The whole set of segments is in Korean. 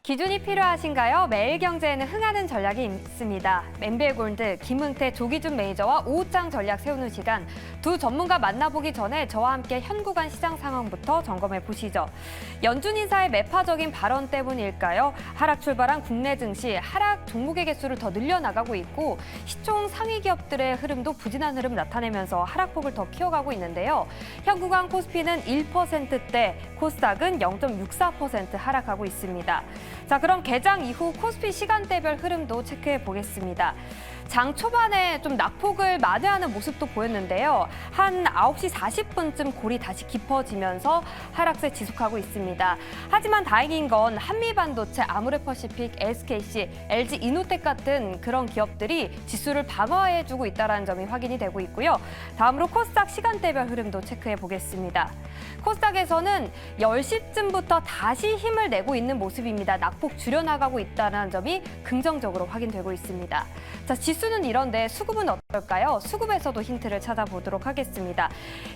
기준이 필요하신가요? 매일경제에는 흥하는 전략이 있습니다. 엠비에골드, 김흥태, 조기준 매니저와 오후장 전략 세우는 시간. 두 전문가 만나보기 전에 저와 함께 현 구간 시장 상황부터 점검해 보시죠. 연준 인사의 매파적인 발언 때문일까요? 하락 출발한 국내 증시, 하락 종목의 개수를 더 늘려나가고 있고 시총 상위 기업들의 흐름도 부진한 흐름 나타내면서 하락폭을 더 키워가고 있는데요. 현 구간 코스피는 1%대, 코스닥은 0.64% 하락하고 있습니다. 자, 그럼 개장 이후 코스피 시간대별 흐름도 체크해 보겠습니다. 장 초반에 좀 낙폭을 만회하는 모습도 보였는데요. 한 9시 40분쯤 골이 다시 깊어지면서 하락세 지속하고 있습니다. 하지만 다행인 건 한미반도체, 아모레퍼시픽, SKC, LG 이노텍 같은 그런 기업들이 지수를 방어해주고 있다는 점이 확인이 되고 있고요. 다음으로 코스닥 시간대별 흐름도 체크해 보겠습니다. 코스닥에서는 10시쯤부터 다시 힘을 내고 있는 모습입니다. 낙폭 줄여나가고 있다는 점이 긍정적으로 확인되고 있습니다. 자, 지수는 이런데 수급은 어떨까요? 수급에서도 힌트를 찾아보도록 하겠습니다.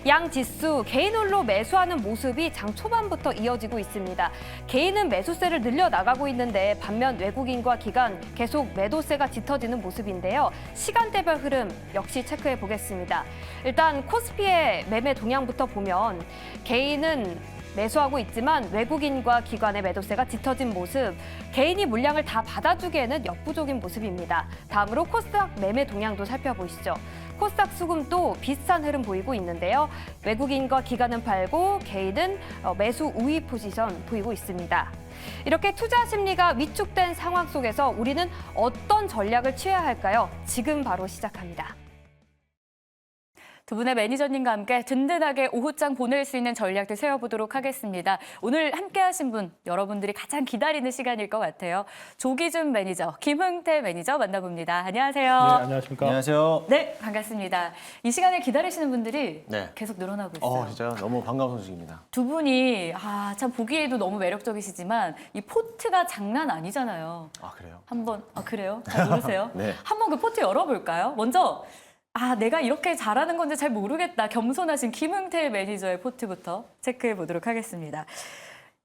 양 지수 개인 홀로 매수하는 모습이 장 초반부터 이어지고 있습니다. 개인은 매수세를 늘려나가고 있는데 반면 외국인과 기관 계속 매도세가 짙어지는 모습인데요. 시간대별 흐름 역시 체크해 보겠습니다. 일단 코스피의 매매 동향부터 보면 개인은 매수하고 있지만 외국인과 기관의 매도세가 짙어진 모습, 개인이 물량을 다 받아주기에는 역부족인 모습입니다. 다음으로 코스닥 매매 동향도 살펴보시죠. 코스닥 수급도 비슷한 흐름 보이고 있는데요. 외국인과 기관은 팔고 개인은 매수 우위 포지션 보이고 있습니다. 이렇게 투자 심리가 위축된 상황 속에서 우리는 어떤 전략을 취해야 할까요? 지금 바로 시작합니다. 두 분의 매니저님과 함께 든든하게 오후장 보낼 수 있는 전략들 세워보도록 하겠습니다. 오늘 함께하신 분, 여러분들이 가장 기다리는 시간일 것 같아요. 조기준 매니저, 김흥태 매니저 만나봅니다. 안녕하세요. 네, 안녕하십니까. 안녕하세요. 네, 반갑습니다. 이 시간을 기다리시는 분들이 네. 계속 늘어나고 있어요. 진짜요? 너무 반가운 소식입니다. 두 분이 참 보기에도 너무 매력적이시지만 이 포트가 장난 아니잖아요. 아, 그래요? 그래요? 잘 모르세요? 네. 한번 그 포트 열어볼까요? 먼저 내가 이렇게 잘하는 건지 잘 모르겠다. 겸손하신 김흥태 매니저의 포트부터 체크해 보도록 하겠습니다.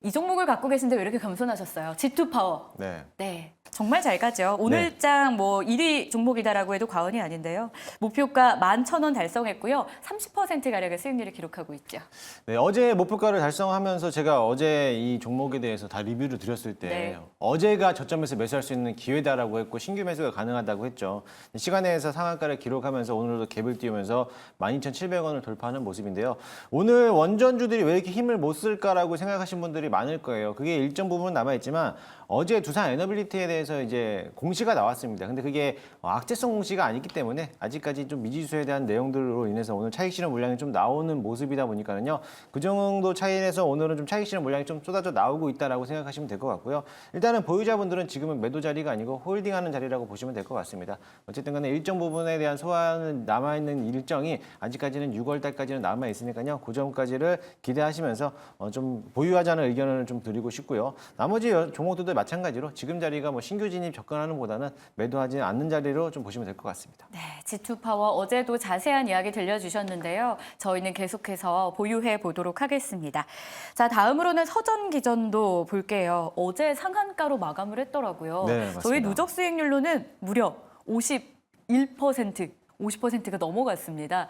이 종목을 갖고 계신데 왜 이렇게 겸손하셨어요? G2 파워. 네. 네. 정말 잘 가죠. 오늘장 1위 종목이다라고 해도 과언이 아닌데요. 목표가 11,000원 달성했고요. 30%가량의 수익률을 기록하고 있죠. 네, 어제 목표가를 달성하면서 제가 어제 이 종목에 대해서 다 리뷰를 드렸을 때 네. 어제가 저점에서 매수할 수 있는 기회다라고 했고 신규 매수가 가능하다고 했죠. 시간에서 상한가를 기록하면서 오늘도 갭을 띄우면서 12,700원을 돌파하는 모습인데요. 오늘 원전주들이 왜 이렇게 힘을 못 쓸까라고 생각하신 분들이 많을 거예요. 그게 일정 부분은 남아있지만 어제 두산 에너빌리티에 대해서 이제 공시가 나왔습니다. 근데 그게 악재성 공시가 아니기 때문에 아직까지 좀 미지수에 대한 내용들로 인해서 오늘 차익 실현 물량이 좀 나오는 모습이다 보니까는요. 그 정도 차이에서 오늘은 좀 차익 실현 물량이 좀 쏟아져 나오고 있다라고 생각하시면 될 것 같고요. 일단은 보유자분들은 지금은 매도 자리가 아니고 홀딩하는 자리라고 보시면 될 것 같습니다. 어쨌든 간에 일정 부분에 대한 소화는 남아있는 일정이 아직까지는 6월 달까지는 남아있으니까요. 그 점까지를 기대하시면서 좀 보유하자는 의견을 좀 드리고 싶고요. 나머지 종목들도 마찬가지로 지금 자리가 신규 진입 접근하는 보다는 매도하지 않는 자리로 좀 보시면 될 것 같습니다. 네, G2 파워 어제도 자세한 이야기 들려주셨는데요. 저희는 계속해서 보유해 보도록 하겠습니다. 자, 다음으로는 서전기전도 볼게요. 어제 상한가로 마감을 했더라고요. 네, 맞습니다. 저희 누적 수익률로는 무려 50%가 넘어갔습니다.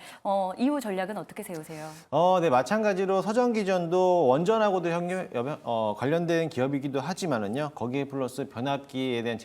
이후 전략은 어떻게 세우세요? 네, 마찬가지로 서전기전도 원전하고도 관련된 기업이기도 하지만은요, 거기에 플러스 변압기에 대한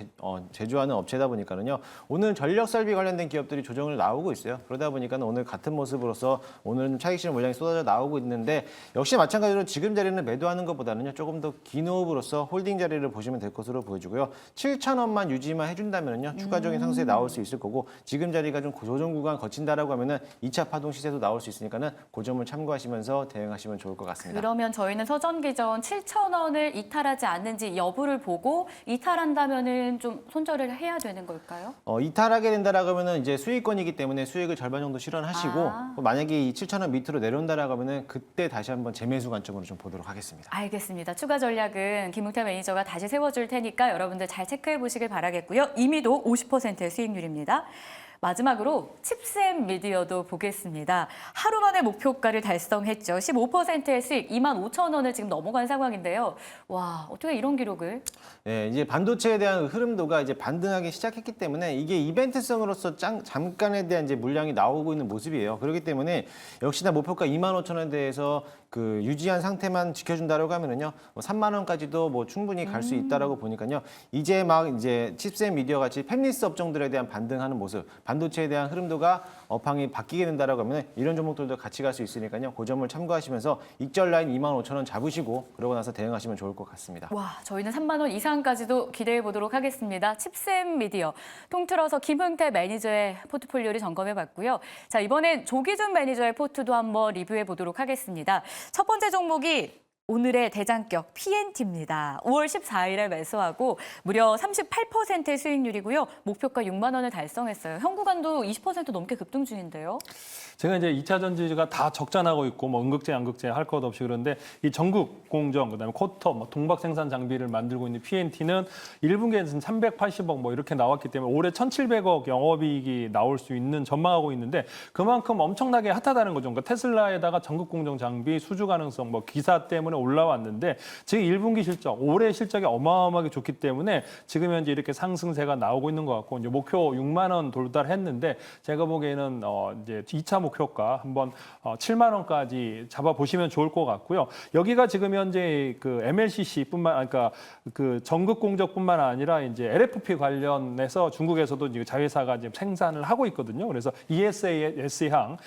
제조하는 업체다 보니까는요, 오늘 전력 설비 관련된 기업들이 조정을 나오고 있어요. 그러다 보니까는 오늘 같은 모습으로서 오늘은 차익 실현 물량이 쏟아져 나오고 있는데 역시 마찬가지로 지금 자리는 매도하는 것보다는요, 조금 더 긴 호흡으로서 홀딩 자리를 보시면 될 것으로 보여지고요. 7,000원만 유지만 해준다면은요, 추가적인 상승에 나올 수 있을 거고 지금 자리가 좀 조정 구간 거친다라고 하면은 2차 파동 시세도 나올 수 있으니까는 그 점을 참고하시면서 대응하시면 좋을 것 같습니다. 그러면 저희는 서전기전 7,000원을 이탈하지 않는지 여부를 보고 이탈한다면은 좀 손절을 해야 되는 걸까요? 이탈하게 된다라고 하면은 이제 수익권이기 때문에 수익을 절반 정도 실현하시고 만약에 이 7,000원 밑으로 내려온다라고 하면은 그때 다시 한번 재매수 관점으로 좀 보도록 하겠습니다. 알겠습니다. 추가 전략은 김흥태 매니저가 다시 세워줄 테니까 여러분들 잘 체크해 보시길 바라겠고요. 이미도 50%의 수익률입니다. 마지막으로 칩샘 미디어도 보겠습니다. 하루 만에 목표가를 달성했죠. 15%의 수익 25,000원을 지금 넘어간 상황인데요. 와, 어떻게 이런 기록을? 네, 이제 반도체에 대한 흐름도가 이제 반등하기 시작했기 때문에 이게 이벤트성으로서 잠깐에 대한 이제 물량이 나오고 있는 모습이에요. 그렇기 때문에 역시나 목표가 25,000원에 대해서 그 유지한 상태만 지켜준다라고 하면은요, 뭐 3만 원까지도 뭐 충분히 갈 수 있다라고 보니까요. 이제 막 이제 칩셋 미디어 같이 팹리스 업종들에 대한 반등하는 모습, 반도체에 대한 흐름도가 업황이 바뀌게 된다라고 하면 이런 종목들도 같이 갈 수 있으니까요. 그 점을 참고하시면서 익절 라인 25,000원 잡으시고 그러고 나서 대응하시면 좋을 것 같습니다. 와, 저희는 3만 원 이상까지도 기대해 보도록 하겠습니다. 칩샘 미디어 통틀어서 김흥태 매니저의 포트폴리오를 점검해 봤고요. 자, 이번엔 조기준 매니저의 포트도 한번 리뷰해 보도록 하겠습니다. 첫 번째 종목이 오늘의 대장격 PNT입니다. 5월 14일에 매수하고 무려 38%의 수익률이고요. 목표가 6만 원을 달성했어요. 현구간도 20% 넘게 급등 중인데요. 제가 이제 2차 전지가 다 적자나고 있고 뭐 음극재, 양극재 할 것 없이 그런데 이 전국 공정, 그다음에 쿼터, 뭐 동박 생산 장비를 만들고 있는 PNT는 1분기에는 380억 뭐 이렇게 나왔기 때문에 올해 1,700억 영업이익이 나올 수 있는 전망하고 있는데 그만큼 엄청나게 핫하다는 거죠. 그러니까 테슬라에다가 전국 공정 장비 수주 가능성, 뭐 기사 때문에 올라왔는데 지금 1분기 실적, 올해 실적이 어마어마하게 좋기 때문에 지금 현재 이렇게 상승세가 나오고 있는 것 같고 이제 목표 6만 원 돌달했는데 제가 보기에는 이제 2차 목표가 한번 7만 원까지 잡아보시면 좋을 것 같고요. 여기가 지금 현재 그 MLCC뿐만 그러니까 그 전극 공정뿐만 아니라 이제 LFP 관련해서 중국에서도 이제 자회사가 지금 생산을 하고 있거든요. 그래서 ESAS향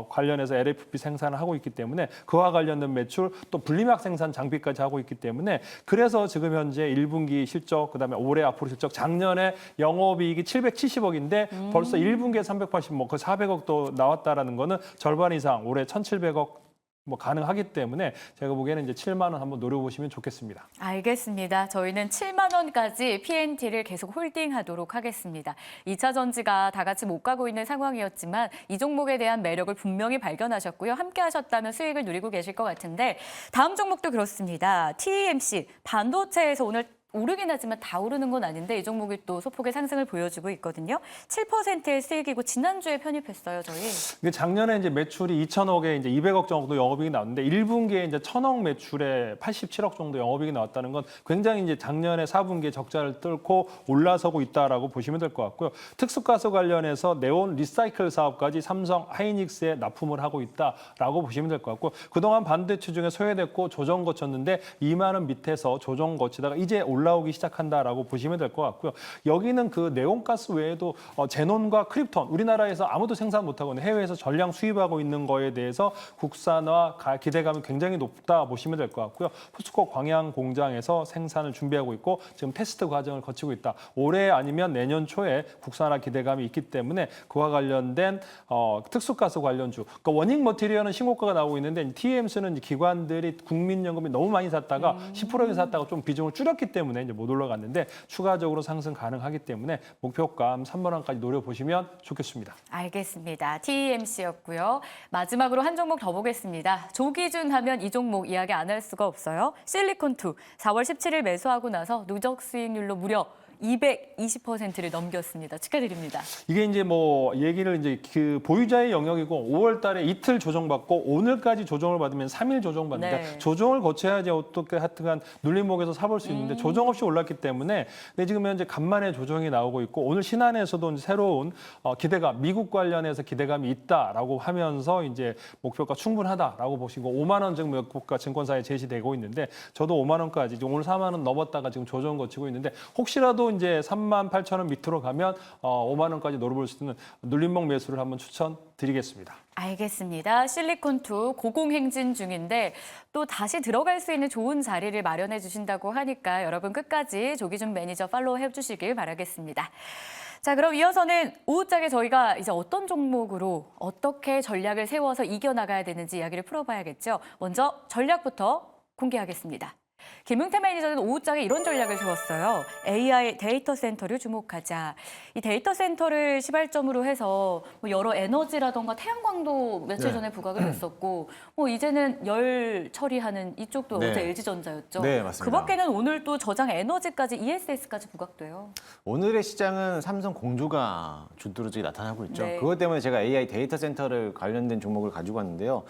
관련해서 LFP 생산을 하고 있기 때문에 그와 관련된 매출 또 분리막 생산 장비까지 하고 있기 때문에 그래서 지금 현재 1분기 실적 그다음에 올해 앞으로 실적 작년에 영업이익이 770억인데 벌써 1분기에 380, 뭐 그 400억도 나왔다라는 거는 절반 이상 올해 1,700억 뭐 가능하기 때문에 제가 보기에는 이제 7만 원 한번 노려보시면 좋겠습니다. 알겠습니다. 저희는 7만 원까지 PNT를 계속 홀딩하도록 하겠습니다. 2차 전지가 다 같이 못 가고 있는 상황이었지만 이 종목에 대한 매력을 분명히 발견하셨고요. 함께 하셨다면 수익을 누리고 계실 것 같은데 다음 종목도 그렇습니다. TMC 반도체에서 오늘 오르긴 하지만 다 오르는 건 아닌데 이 종목이 또 소폭의 상승을 보여주고 있거든요. 7%의 수익이고 지난주에 편입했어요, 저희. 작년에 이제 매출이 2천억에 이제 200억 정도 영업이익이 나왔는데 1분기에 이제 1,000억 매출에 87억 정도 영업이익이 나왔다는 건 굉장히 이제 작년에 4분기에 적자를 뚫고 올라서고 있다라고 보시면 될 것 같고요. 특수가스 관련해서 네온 리사이클 사업까지 삼성 하이닉스에 납품을 하고 있다라고 보시면 될 것 같고 그동안 반도체 중에 소외됐고 조정 거쳤는데 2만 원 밑에서 조정 거치다가 이제 올라오기 시작한다라고 보시면 될 것 같고요. 여기는 그 네온가스 외에도 제논과 크립톤 우리나라에서 아무도 생산 못하고 있는 해외에서 전량 수입하고 있는 거에 대해서 국산화 기대감이 굉장히 높다 보시면 될 것 같고요. 포스코 광양 공장에서 생산을 준비하고 있고 지금 테스트 과정을 거치고 있다. 올해 아니면 내년 초에 국산화 기대감이 있기 때문에 그와 관련된 특수가스 관련주. 그러니까 원익 머티리얼은 신고가가 나오고 있는데 TMS는 기관들이 국민연금이 너무 많이 샀다가 10% 샀다가 좀 비중을 줄였기 때문에 이제 못 올라갔는데 추가적으로 상승 가능하기 때문에 목표가 3만 원까지 노려보시면 좋겠습니다. 알겠습니다. TMC였고요. 마지막으로 한 종목 더 보겠습니다. 조기준 하면 이 종목 이야기 안 할 수가 없어요. 실리콘2 4월 17일 매수하고 나서 누적 수익률로 무려 220%를 넘겼습니다. 축하드립니다. 이게 이제 뭐 얘기를 이제 그 보유자의 영역이고 5월 달에 이틀 조정받고 오늘까지 조정을 받으면 3일 조정받는데 네. 조정을 거쳐야지 어떻게 하여튼간 눌림목에서 사볼 수 있는데 조정 없이 올랐기 때문에 근데 지금 현재 간만에 조정이 나오고 있고 오늘 신한에서도 이제 새로운 기대감 미국 관련해서 기대감이 있다라고 하면서 이제 목표가 충분하다라고 보시고 5만 원 정도 목표가 증권사에 제시되고 있는데 저도 5만 원까지 오늘 4만 원 넘었다가 지금 조정 거치고 있는데 혹시라도 이제 3만 8천 원 밑으로 가면 5만 원까지 노려볼 수 있는 눌림목 매수를 한번 추천드리겠습니다. 알겠습니다. 실리콘2 고공행진 중인데 또 다시 들어갈 수 있는 좋은 자리를 마련해 주신다고 하니까 여러분 끝까지 조기준 매니저 팔로우 해주시길 바라겠습니다. 자, 그럼 이어서는 오후장에 저희가 이제 어떤 종목으로 어떻게 전략을 세워서 이겨나가야 되는지 이야기를 풀어봐야겠죠. 먼저 전략부터 공개하겠습니다. 김흥태 매니저는 오후장에 이런 전략을 세웠어요. AI 데이터 센터를 주목하자. 이 데이터 센터를 시발점으로 해서 뭐 여러 에너지라던가 태양광도 며칠 네. 전에 부각을 했었고 뭐 이제는 열 처리하는 이쪽도 네. 어제 LG전자였죠. 네, 맞습니다. 그 밖에는 오늘 또 저장 에너지까지 ESS까지 부각돼요. 오늘의 시장은 삼성 공조가 주도적으로 나타나고 있죠. 네. 그것 때문에 제가 AI 데이터 센터를 관련된 종목을 가지고 왔는데요.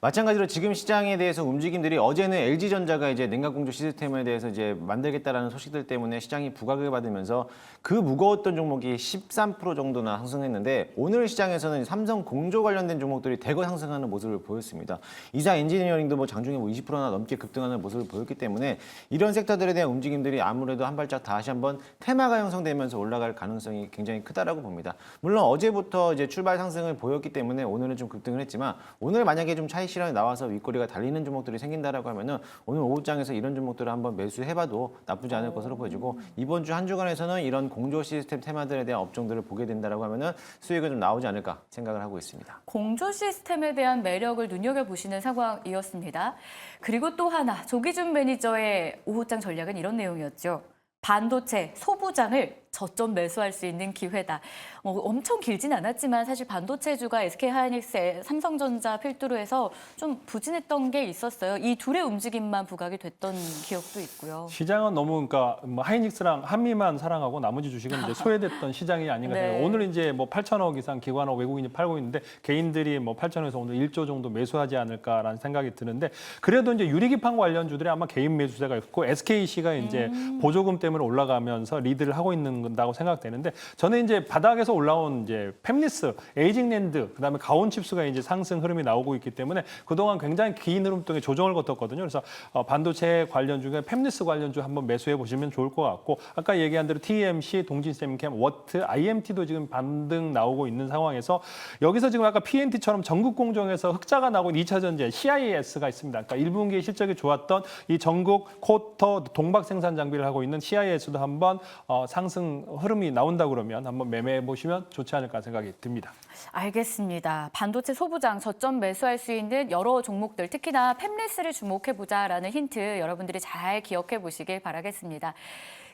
마찬가지로 지금 시장에 대해서 움직임들이 어제는 LG전자가 이제 냉각 공조 시스템에 대해서 이제 만들겠다라는 소식들 때문에 시장이 부각을 받으면서 그 무거웠던 종목이 13% 정도나 상승했는데 오늘 시장에서는 삼성 공조 관련된 종목들이 대거 상승하는 모습을 보였습니다. 이사 엔지니어링도 뭐 장중에 뭐 20%나 넘게 급등하는 모습을 보였기 때문에 이런 섹터들에 대한 움직임들이 아무래도 한 발짝 다시 한번 테마가 형성되면서 올라갈 가능성이 굉장히 크다라고 봅니다. 물론 어제부터 이제 출발 상승을 보였기 때문에 오늘은 좀 급등을 했지만 오늘 만약에 좀 차익 실현이 나와서 윗꼬리가 달리는 종목들이 생긴다라고 하면은 오늘 오후장에서 이런 종목들을 한번 매수해봐도 나쁘지 않을 것으로 보여지고 이번 주 한 주간에서는 이런 공조 시스템 테마들에 대한 업종들을 보게 된다라고 하면은 수익은 좀 나오지 않을까 생각을 하고 있습니다. 공조 시스템에 대한 매력을 눈여겨보시는 상황이었습니다. 그리고 또 하나, 조기준 매니저의 오후장 전략은 이런 내용이었죠. 반도체 소부장을 저점 매수할 수 있는 기회다. 엄청 길진 않았지만 사실 반도체주가 SK하이닉스, 삼성전자 필두로 해서 좀 부진했던 게 있었어요. 이 둘의 움직임만 부각이 됐던 기억도 있고요. 시장은 너무 그러니까 뭐 하이닉스랑 한미만 사랑하고 나머지 주식은 이제 소외됐던 시장이 아닌가 생각해요. 네. 오늘 이제 뭐 8천억 이상 기관하고 외국인이 팔고 있는데 개인들이 뭐 8천억에서 오늘 1조 정도 매수하지 않을까라는 생각이 드는데 그래도 이제 유리기판 관련주들이 아마 개인 매수세가 있고 SKC가 이제 보조금 때문에 올라가면서 리드를 하고 있는다고 생각되는데 저는 이제 바닥에서 올라온 이제 팹리스, 에이징랜드, 그다음에 가온칩스가 이제 상승 흐름이 나오고 있기 때문에 그동안 굉장히 긴 흐름 동안 조정을 거뒀거든요. 그래서 반도체 관련 중에 팹리스 관련주 한번 매수해 보시면 좋을 것 같고 아까 얘기한 대로 TMC, 동진세미캠, 워트, IMT도 지금 반등 나오고 있는 상황에서 여기서 지금 아까 PNT처럼 전국 공정에서 흑자가 나고 있는 2차 전지 CIS가 있습니다. 그러니까 1분기에 실적이 좋았던 이 전국 쿼터 동박 생산 장비를 하고 있는 CIS도 한번 상승 흐름이 나온다 그러면 한번 매매해 보시면 좋지 않을까 생각이 듭니다. 알겠습니다. 반도체 소부장 저점 매수할 수 있는 여러 종목들, 특히나 팹리스를 주목해보자라는 힌트 여러분들이 잘 기억해 보시길 바라겠습니다.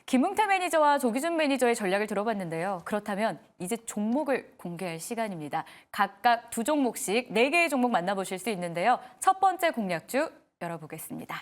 김흥태 매니저와 조기준 매니저의 전략을 들어봤는데요. 그렇다면 이제 종목을 공개할 시간입니다. 각각 두 종목씩 4개의 종목 만나보실 수 있는데요. 첫 번째 공략주 열어보겠습니다.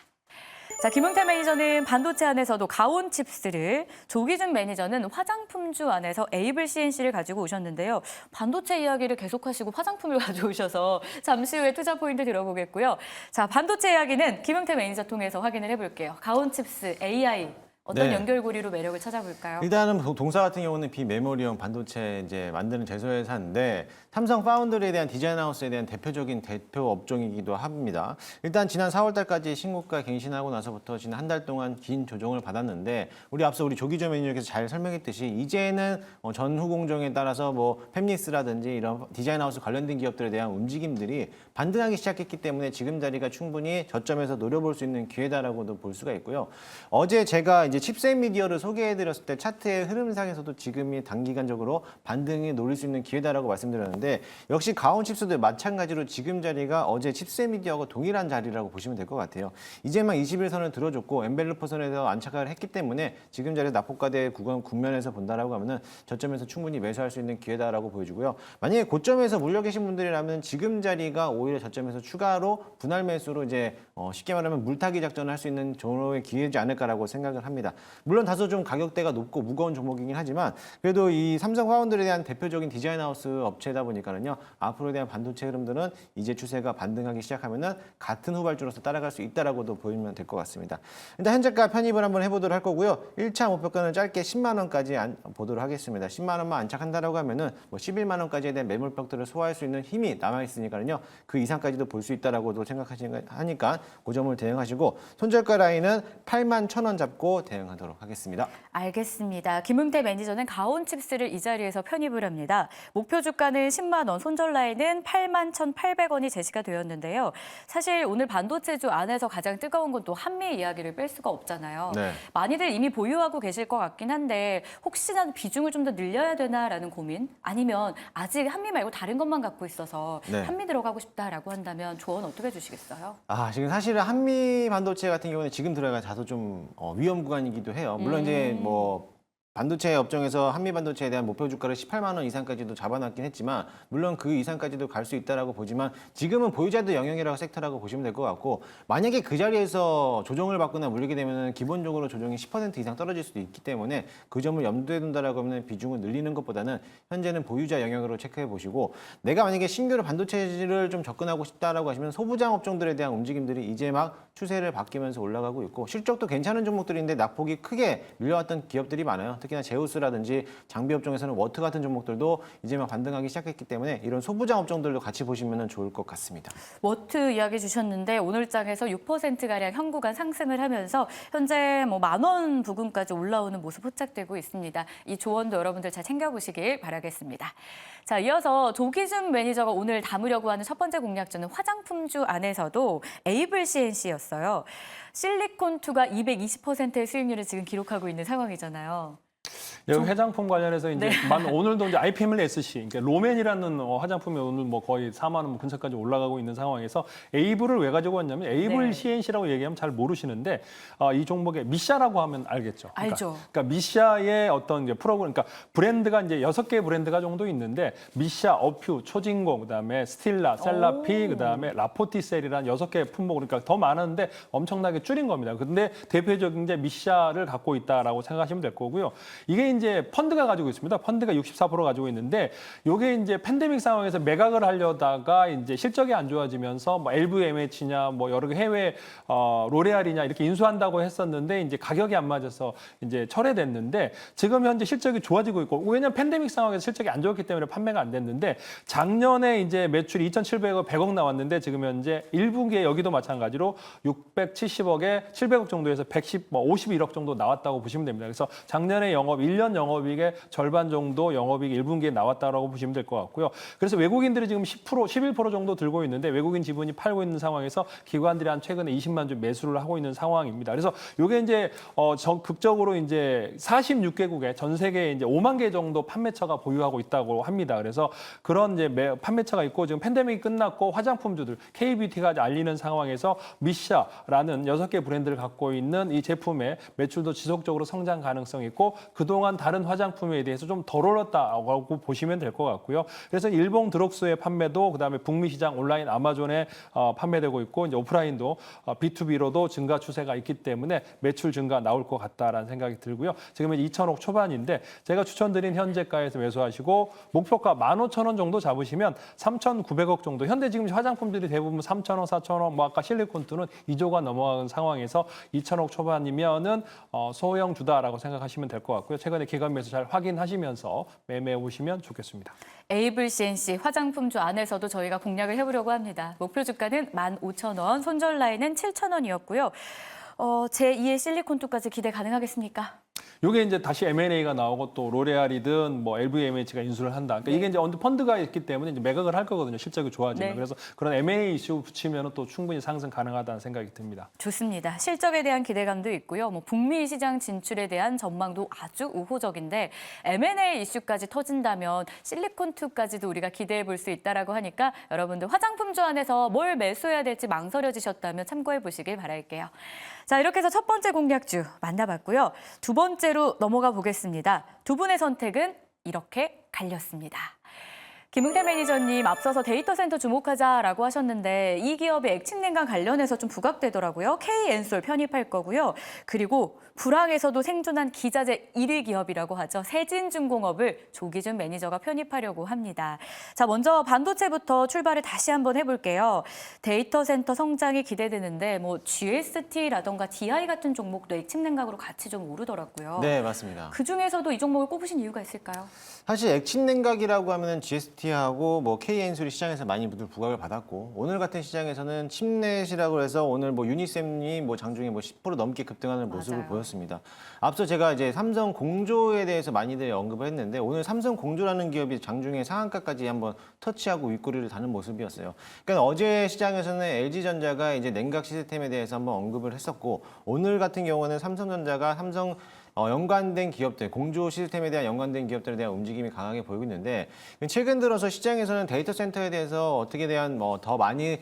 자, 김흥태 매니저는 반도체 안에서도 가온칩스를, 조기준 매니저는 화장품주 안에서 에이블 CNC를 가지고 오셨는데요. 반도체 이야기를 계속하시고 화장품을 가져오셔서 잠시 후에 투자 포인트 들어보겠고요. 자, 반도체 이야기는 김흥태 매니저 통해서 확인을 해볼게요. 가온칩스, AI 어떤 네. 연결고리로 매력을 찾아볼까요? 일단은 동사 같은 경우는 비메모리형 반도체 이제 만드는 제조회사인데 삼성 파운드리에 대한 디자인하우스에 대한 대표적인 대표 업종이기도 합니다. 일단 지난 4월 달까지 신고가 갱신하고 나서부터 지난 한 달 동안 긴 조정을 받았는데 앞서 우리 조기준 매니저께서 잘 설명했듯이 이제는 전후 공정에 따라서 뭐 팹리스라든지 이런 디자인하우스 관련된 기업들에 대한 움직임들이 반등하기 시작했기 때문에 지금 자리가 충분히 저점에서 노려볼 수 있는 기회다라고도 볼 수가 있고요. 어제 제가 이제 칩셋 미디어를 소개해드렸을 때 차트의 흐름상에서도 지금이 단기간적으로 반등이 노릴 수 있는 기회다라고 말씀드렸는데 역시 가온칩스도 마찬가지로 지금 자리가 어제 칩셋 미디어하고 동일한 자리라고 보시면 될 것 같아요. 이제만 21선을 들어줬고 엠벨루퍼선에서 안착을 했기 때문에 지금 자리 낙폭과대 구간 국면에서 본다라고 하면은 저점에서 충분히 매수할 수 있는 기회다라고 보여지고요. 만약에 고점에서 물려 계신 분들이라면 지금 자리가 오히려 저점에서 추가로 분할 매수로 이제 쉽게 말하면 물타기 작전을 할 수 있는 종로의 기회지 않을까라고 생각을 합니다. 물론 다소 좀 가격대가 높고 무거운 종목이긴 하지만 그래도 이 삼성 파운드리에 대한 대표적인 디자인하우스 업체다 보니까는요. 앞으로에 대한 반도체 흐름들은 이제 추세가 반등하기 시작하면은 같은 후발주로서 따라갈 수 있다라고도 보이면 될 것 같습니다. 일단 현재가 편입을 한번 해보도록 할 거고요. 1차 목표가는 짧게 10만 원까지 보도록 하겠습니다. 10만 원만 안착한다라고 하면은 뭐 11만 원까지에 대한 매물벽들을 소화할 수 있는 힘이 남아 있으니까요. 그 이상까지도 볼 수 있다라고도 생각하시니까 그 점을 대응하시고 손절가 라인은 8만 1,000원 잡고 대응하도록 하겠습니다. 알겠습니다. 김웅태 매니저는 가온칩스를 이 자리에서 편입을 합니다. 목표 주가는 10만 원, 손절라인은 8만 1,800원이 제시가 되었는데요. 사실 오늘 반도체주 안에서 가장 뜨거운 건 또 한미 이야기를 뺄 수가 없잖아요. 네. 많이들 이미 보유하고 계실 것 같긴 한데 혹시나 비중을 좀 더 늘려야 되나라는 고민? 아니면 아직 한미 말고 다른 것만 갖고 있어서 네. 한미 들어가고 싶다라고 한다면 조언 어떻게 해주시겠어요? 지금 사실은 한미 반도체 같은 경우는 지금 들어가 다소 좀 위험 구간이기도 해요. 물론 이제 뭐 반도체 업종에서 한미 반도체에 대한 목표 주가를 18만 원 이상까지도 잡아놨긴 했지만 물론 그 이상까지도 갈 수 있다라고 보지만 지금은 보유자들 영역이라고 섹터라고 보시면 될 것 같고 만약에 그 자리에서 조정을 받거나 물리게 되면 기본적으로 조정이 10% 이상 떨어질 수도 있기 때문에 그 점을 염두에 둔다라고 하면 비중을 늘리는 것보다는 현재는 보유자 영역으로 체크해 보시고 내가 만약에 신규로 반도체를 좀 접근하고 싶다라고 하시면 소부장 업종들에 대한 움직임들이 이제 막 추세를 바뀌면서 올라가고 있고 실적도 괜찮은 종목들인데 낙폭이 크게 밀려왔던 기업들이 많아요. 특히나 제우스라든지 장비 업종에서는 워트 같은 종목들도 이제 막 반등하기 시작했기 때문에 이런 소부장 업종들도 같이 보시면 좋을 것 같습니다. 워트 이야기 주셨는데 오늘 장에서 6%가량 현구간 상승을 하면서 현재 뭐 10,000원 부근까지 올라오는 모습 포착되고 있습니다. 이 조언도 여러분들 잘 챙겨보시길 바라겠습니다. 자, 이어서 조기준 매니저가 오늘 담으려고 하는 첫 번째 공략주는 화장품주 안에서도 에이블 CNC였어요. 실리콘2가 220%의 수익률을 지금 기록하고 있는 상황이잖아요. 여기 화장품 관련해서 이제 오늘도 이제 IPMSC, 그러니까 로맨이라는 화장품이 오늘 뭐 거의 4만 원 근처까지 올라가고 있는 상황에서 에이블을 왜 가지고 왔냐면 에이블 CNC라고 얘기하면 잘 모르시는데 이 종목에 미샤라고 하면 알겠죠. 알죠. 그러니까 미샤의 어떤 이제 프로그램, 그러니까 브랜드가 이제 6개 브랜드가 정도 있는데 미샤, 어퓨, 초진공, 그다음에 스틸라, 셀라피, 그다음에 라포티셀이라는 6개 품목, 그러니까 더 많은데 엄청나게 줄인 겁니다. 근데 대표적인 게 미샤를 갖고 있다라고 생각하시면 될 거고요. 이게 이제 펀드가 가지고 있습니다. 펀드가 64% 가지고 있는데 이게 이제 팬데믹 상황에서 매각을 하려다가 이제 실적이 안 좋아지면서 뭐 LVMH냐 뭐 여러 개 해외 로레알이냐 이렇게 인수한다고 했었는데 이제 가격이 안 맞아서 이제 철회됐는데 지금 현재 실적이 좋아지고 있고 왜냐면 팬데믹 상황에서 실적이 안 좋았기 때문에 판매가 안 됐는데 작년에 이제 매출이 2,700억 100억 나왔는데 지금 현재 1분기에 여기도 마찬가지로 670억에 700억 정도에서 51억 정도 나왔다고 보시면 됩니다. 그래서 작년에 1년 영업이익의 절반 정도 영업이익 1분기에 나왔다라고 보시면 될 것 같고요. 그래서 외국인들이 지금 10%, 11% 정도 들고 있는데 외국인 지분이 팔고 있는 상황에서 기관들이 한 최근에 20만 주 매수를 하고 있는 상황입니다. 그래서 이게 이제 극적으로 이제 46개국에 전 세계에 이제 5만 개 정도 판매처가 보유하고 있다고 합니다. 그래서 그런 이제 판매처가 있고 지금 팬데믹이 끝났고 화장품주들 K뷰티가 알리는 상황에서 미샤라는 6개 브랜드를 갖고 있는 이 제품의 매출도 지속적으로 성장 가능성이 있고 그동안 다른 화장품에 대해서 좀 덜 올랐다고 보시면 될 것 같고요. 그래서 일본 드럭스의 판매도 그다음에 북미 시장 온라인 아마존에 판매되고 있고 이제 오프라인도 B2B로도 증가 추세가 있기 때문에 매출 증가 나올 것 같다라는 생각이 들고요. 지금은 2천억 초반인데 제가 추천드린 현재가에서 매수하시고 목표가 15,000원 정도 잡으시면 3,900억 정도. 현재 지금 화장품들이 대부분 3,000원, 4,000원, 뭐 아까 실리콘2는 2조가 넘어가는 상황에서 2천억 초반이면은 소형 주다라고 생각하시면 될 것 같고요. 최근에 기관 매수 잘 확인하시면서 매매해 보시면 좋겠습니다. 에이블 CNC 화장품주 안에서도 저희가 공략을 해보려고 합니다. 목표 주가는 15,000원, 손절 라인은 7,000원이었고요. 제2의 실리콘2까지 기대 가능하겠습니까? 이게 이제 다시 M&A가 나오고 또 로레알이든 뭐 LVMH가 인수를 한다. 그러니까 이게 이제 언더 펀드가 있기 때문에 이제 매각을 할 거거든요. 실적이 좋아지면. 그래서 그런 M&A 이슈 붙이면 또 충분히 상승 가능하다는 생각이 듭니다. 좋습니다. 실적에 대한 기대감도 있고요. 뭐 북미 시장 진출에 대한 전망도 아주 우호적인데 M&A 이슈까지 터진다면 실리콘2까지도 우리가 기대해 볼 수 있다라고 하니까 여러분들 화장품주 안에서 뭘 매수해야 될지 망설여지셨다면 참고해 보시길 바랄게요. 자, 이렇게 해서 첫 번째 공략주 만나봤고요. 두 번째로 넘어가 보겠습니다. 두 분의 선택은 이렇게 갈렸습니다. 김웅태 매니저님 앞서서 데이터 센터 주목하자라고 하셨는데 이 기업의 액침냉각 관련해서 좀 부각되더라고요. K엔솔 편입할 거고요. 그리고 불황에서도 생존한 기자재 1위 기업이라고 하죠. 세진중공업을 조기준 매니저가 편입하려고 합니다. 자, 먼저 반도체부터 출발을 다시 한번 해볼게요. 데이터 센터 성장이 기대되는데 뭐 GST라던가 DI 같은 종목도 액침냉각으로 같이 좀 오르더라고요. 네, 맞습니다. 그중에서도 이 종목을 꼽으신 이유가 있을까요? 사실 액침냉각이라고 하면 GST GST하고 뭐 K엔솔이 시장에서 많이 부각을 받았고 오늘 같은 시장에서는 침넷이라고 해서 오늘 뭐 유니셈이 뭐 장중에 뭐 10% 넘게 급등하는 모습을 맞아요. 보였습니다. 앞서 제가 이제 삼성 공조에 대해서 많이들 언급을 했는데 오늘 삼성 공조라는 기업이 장중에 상한가까지 한번 터치하고 윗꼬리를 다는 모습이었어요. 그러니까 어제 시장에서는 LG전자가 이제 냉각 시스템에 대해서 한번 언급을 했었고 오늘 같은 경우는 삼성전자가 삼성 연관된 기업들, 공조 시스템에 대한 연관된 기업들에 대한 움직임이 강하게 보이고 있는데 최근 들어서 시장에서는 데이터 센터에 대해서 어떻게 대한 뭐 더 많이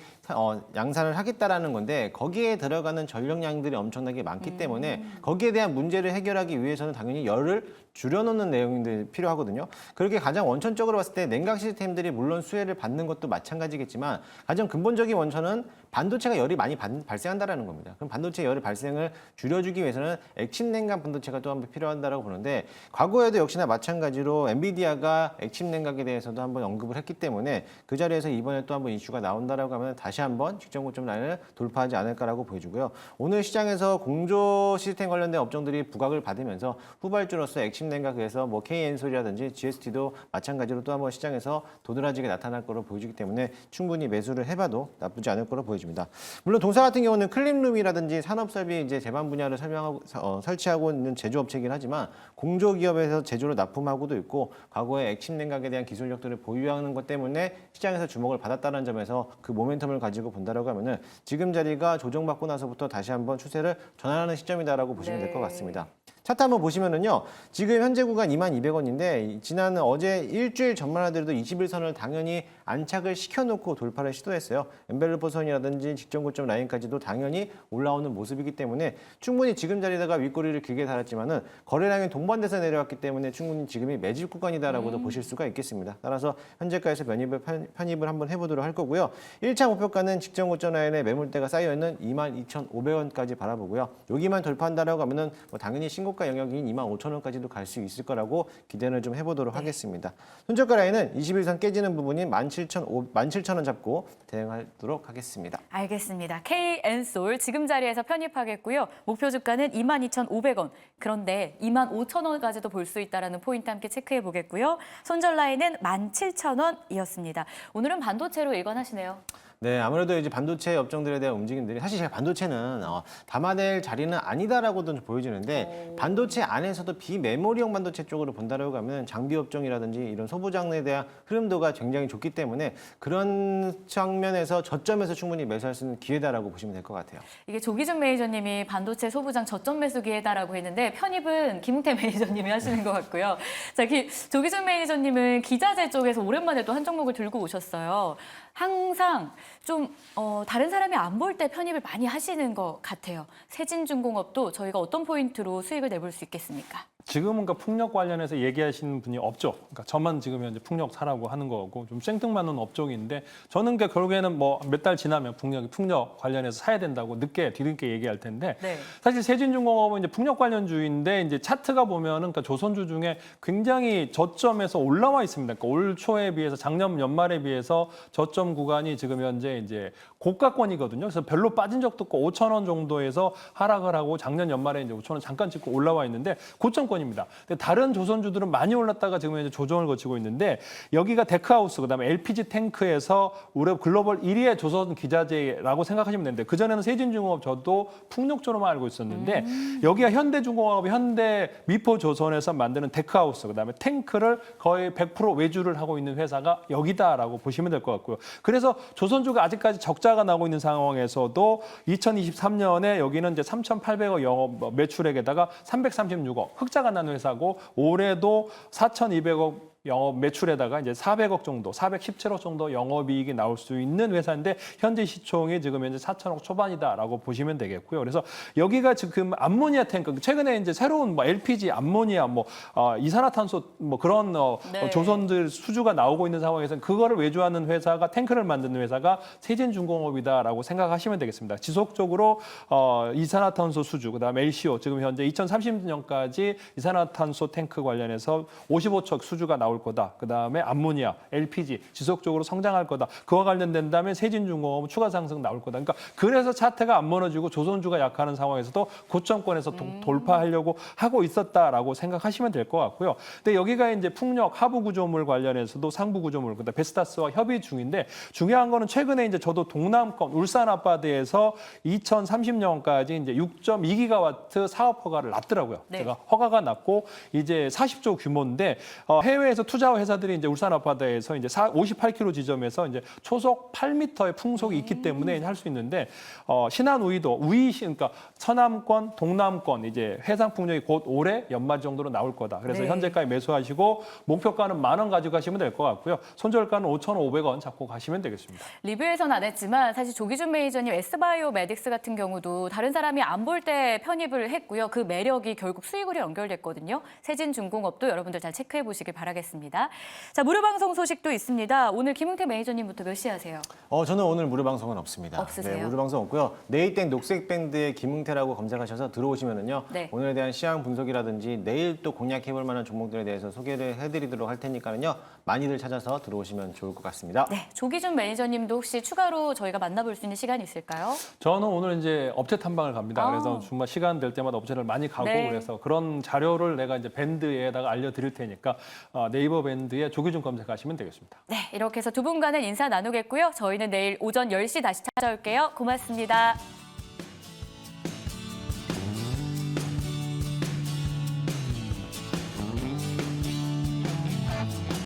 양산을 하겠다라는 건데 거기에 들어가는 전력량들이 엄청나게 많기 때문에 거기에 대한 문제를 해결하기 위해서는 당연히 열을 줄여놓는 내용들이 필요하거든요. 그렇게 가장 원천적으로 봤을 때 냉각 시스템들이 물론 수혜를 받는 것도 마찬가지겠지만 가장 근본적인 원천은 반도체가 열이 많이 발생한다는 겁니다. 그럼 반도체 열의 발생을 줄여주기 위해서는 액침 냉각 반도체가 또 한번 필요하다고 보는데 과거에도 역시나 마찬가지로 엔비디아가 액침 냉각에 대해서도 한번 언급을 했기 때문에 그 자리에서 이번에 또 한번 이슈가 나온다라고 하면 다시 한번 직전 고점 라인을 돌파하지 않을까라고 보여주고요. 오늘 시장에서 공조 시스템 관련된 업종들이 부각을 받으면서 후발주로서 액침 냉각에서 뭐 K엔솔이라든지 GST도 마찬가지로 또 한번 시장에서 도드라지게 나타날 거로 보여지기 때문에 충분히 매수를 해봐도 나쁘지 않을 거로 보여집니다. 물론 동사 같은 경우는 클린룸이라든지 산업설비 이제 제반 분야를 설치하고 있는 제조업체이긴 하지만 공조기업에서 제조를 납품하고도 있고 과거에 액침 냉각에 대한 기술력들을 보유하는 것 때문에 시장에서 주목을 받았다는 점에서 그 모멘텀을 가지고 본다라고 하면은 지금 자리가 조정받고 나서부터 다시 한번 추세를 전환하는 시점이다라고 보시면 될 것 같습니다. 차트 한번 보시면은요. 지금 현재 구간 22,200원인데 지난 어제 일주일 전만 하더라도 21선을 당연히 안착을 시켜놓고 돌파를 시도했어요. 엠벨로퍼 선이라든지 직전 고점 라인까지도 당연히 올라오는 모습이기 때문에 충분히 지금 자리다가 윗꼬리를 길게 달았지만은 거래량이 동반돼서 내려왔기 때문에 충분히 지금이 매집 구간이다라고도 보실 수가 있겠습니다. 따라서 현재가에서 편입을 한번 해보도록 할 거고요. 1차 목표가는 직전 고점 라인에 매물대가 쌓여있는 22,500원까지 바라보고요. 여기만 돌파한다라고 하면은 뭐 당연히 신고가 영역인 25,000원까지도 갈 수 있을 거라고 기대를 좀 해보도록 하겠습니다. 손절가 라인은 21선 깨지는 부분인 17,000원 잡고 대응하도록 하겠습니다. 알겠습니다. K엔솔 지금 자리에서 편입하겠고요. 목표 주가는 22,500원. 그런데 25,000원까지도 볼 수 있다는 포인트 함께 체크해 보겠고요. 손절 라인은 17,000원이었습니다. 오늘은 반도체로 일관하시네요. 네, 아무래도 이제 반도체 업종들에 대한 움직임들이 사실 제가 반도체는 담아낼 자리는 아니다라고도 보여지는데 반도체 안에서도 비메모리형 반도체 쪽으로 본다라고 하면 장비 업종이라든지 이런 소부 장르에 대한 흐름도가 굉장히 좋기 때문에 그런 측면에서 저점에서 충분히 매수할 수 있는 기회다라고 보시면 될 것 같아요. 이게 조기준 매니저님이 반도체 소부장 저점 매수 기회다라고 했는데 편입은 김웅태 매니저님이 하시는 것 같고요. 자, 조기준 매니저님은 기자재 쪽에서 오랜만에 또 한 종목을 들고 오셨어요. 항상 좀 다른 사람이 안 볼 때 편입을 많이 하시는 것 같아요. 세진중공업도 저희가 어떤 포인트로 수익을 내볼 수 있겠습니까? 지금은 그러니까 풍력 관련해서 얘기하시는 분이 없죠. 그러니까 저만 지금 현재 풍력 사라고 하는 거고 좀 생뚱맞는 업종인데 저는 그러니까 결국에는 뭐 몇 달 지나면 풍력 관련해서 사야 된다고 뒤늦게 얘기할 텐데 네. 사실 세진중공업은 이제 풍력 관련주인데 이제 차트가 보면은 그러니까 조선주 중에 굉장히 저점에서 올라와 있습니다. 그러니까 올 초에 비해서 작년 연말에 비해서 저점 구간이 지금 현재 이제 고가권이거든요. 그래서 별로 빠진 적도 없고 5,000원 정도에서 하락을 하고 작년 연말에 이제 5,000원 잠깐 찍고 올라와 있는데 고점권입니다. 근데 다른 조선주들은 많이 올랐다가 지금 이제 조정을 거치고 있는데 여기가 데크하우스 그다음에 LPG 탱크에서 우리 글로벌 1위의 조선 기자재라고 생각하시면 되는데 그전에는 세진중공업 저도 풍력조로만 알고 있었는데 여기가 현대중공업, 현대미포조선에서 만드는 데크하우스 그다음에 탱크를 거의 100% 외주를 하고 있는 회사가 여기다라고 보시면 될 것 같고요. 그래서 조선주가 아직까지 적자가 나고 있는 상황에서도 2023년에 여기는 이제 3,800억 영업 매출액에다가 336억 흑자가 난 회사고 올해도 4,200억 영업 매출에다가 이제 400억 정도, 417억 정도 영업이익이 나올 수 있는 회사인데 현재 시총이 지금 현재 4천억 초반이다라고 보시면 되겠고요. 그래서 여기가 지금 암모니아 탱크 최근에 이제 새로운 뭐 LPG, 암모니아, 이산화탄소 그런 네. 조선들 수주가 나오고 있는 상황에서 그거를 외주하는 회사가 탱크를 만드는 회사가 세진중공업이다라고 생각하시면 되겠습니다. 지속적으로 이산화탄소 수주, 그다음에 LCO 지금 현재 2030년까지 이산화탄소 탱크 관련해서 55척 수주가 나올 나올 거다. 그다음에 암모니아, LPG 지속적으로 성장할 거다. 그와 관련된다면 세진중공업 추가 상승 나올 거다. 그러니까 그래서 차트가 안 무너지고 조선주가 약하는 상황에서도 고점권에서 돌파하려고 하고 있었다라고 생각하시면 될 것 같고요. 근데 여기가 이제 풍력 하부 구조물 관련해서도 상부 구조물, 그다음 베스타스와 협의 중인데 중요한 거는 최근에 이제 저도 동남권 울산 앞바다에서 2030년까지 이제 6.2기가와트 사업 허가를 놨더라고요. 네. 제가 허가가 났고 이제 40조 규모인데 해외에서 투자 회사들이 이제 울산 앞바다에서 이제 58km 지점에서 이제 초속 8m의 풍속이 있기 때문에 할 수 있는데 신안 우이도 그러니까 서남권, 동남권 이제 해상 풍력이 곧 올해 연말 정도로 나올 거다. 그래서 네. 현재가에 매수하시고 목표가는 10,000원 가지고 가시면 될 것 같고요. 손절가는 5,500원 잡고 가시면 되겠습니다. 리뷰에서는 안 했지만 사실 조기준 매니저님 S바이오 메딕스 같은 경우도 다른 사람이 안 볼 때 편입을 했고요. 그 매력이 결국 수익으로 연결됐거든요. 세진중공업도 여러분들 잘 체크해 보시길 바라겠습니다. 자, 무료 방송 소식도 있습니다. 오늘 김흥태 매니저님부터 몇 시 하세요? 저는 오늘 무료 방송은 없습니다. 없으세요? 네, 무료 방송 없고요. 네이땡 녹색밴드의 김흥태라고 검색하셔서 들어오시면은요. 네. 오늘에 대한 시황 분석이라든지 내일 또 공략해볼 만한 종목들에 대해서 소개를 해드리도록 할 테니까는요. 많이들 찾아서 들어오시면 좋을 것 같습니다. 네, 조기준 매니저님도 혹시 추가로 저희가 만나볼 수 있는 시간이 있을까요? 저는 오늘 이제 업체 탐방을 갑니다. 아. 그래서 정말 시간 될 때마다 업체를 많이 가고 네. 그래서 그런 자료를 내가 이제 밴드에다가 알려드릴 테니까 네이버 밴드에 조기준 검색하시면 되겠습니다. 네, 이렇게 해서 두 분과는 인사 나누겠고요. 저희는 내일 오전 10시 다시 찾아올게요. 고맙습니다.